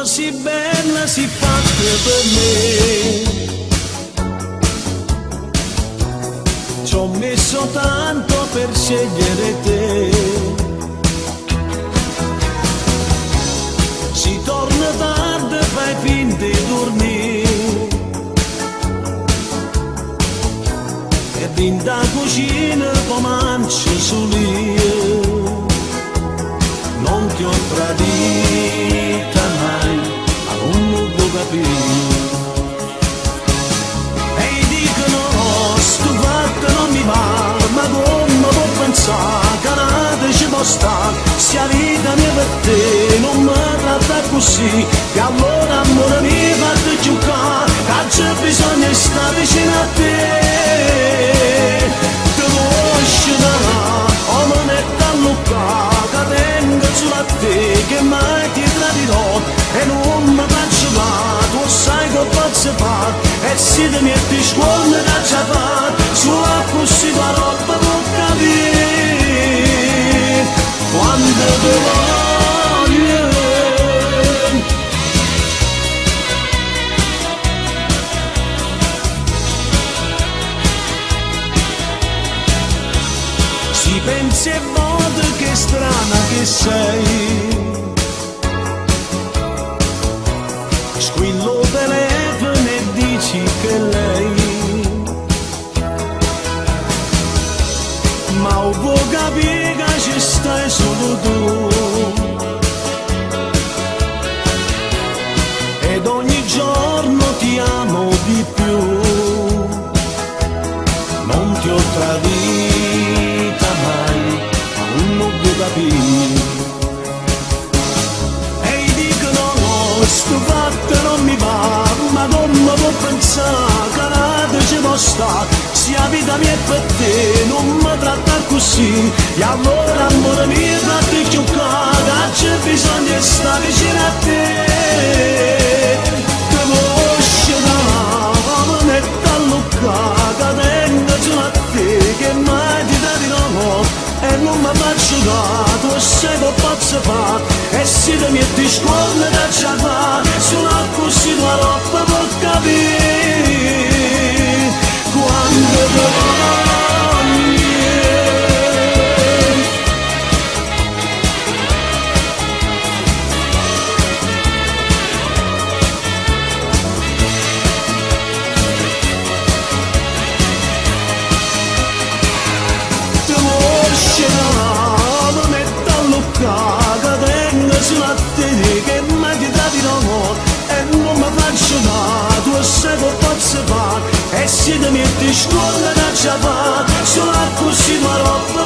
si bella, si fatta per me. Ci ho messo tanto per scegliere te. Si torna tardi, fai finta di dormire, e in da cucina comincio solio. Non ti ho tradita mai, ma non lo può capire. E dicono, sto fatto non mi va, ma come può pensare che nata ci può stare? Se la vita mia per te non mi tratta così, e allora amore mio fatti giocare, che c'è bisogno di stare vicino a te. Te conosci da là, o me metto a luccare, che tengo sulla a te, che mai ti tradirò, e non mi faccio male, tu sai che posso fare, e se ti metti scuola da già fare, sulla così tua roba può capire, quando ti voglio. Si pensi e vota che strana che sei, squillo telefono e dici che lei, ma può capire che ci stai solo tu, ed ogni giorno ti amo di più. Non ti ho tradita mai, ma non può capire. E dicono no, sto fatto non mi va, ma come può pensare che nata ci può stare? Se la vita mia è per te, non mi tratta così, e allora amore mio fatti giocare, c'è bisogno di stare vicino a te. Te conosci da come metto a luccare, che tengo giù a te, che mai ti tradirò, e non mi faccio da, tu sai che posso fare, e se ti metti scuola da già fare, sulla così tua roba può capire, quando ti voglio. Ti voglio, mi metto a luccare, che tengo sulla a te, che mai ti tradirò, e non mi faccio da, tu sai che posso fare, e se ti metti scuola da già fare, sulla così tua roba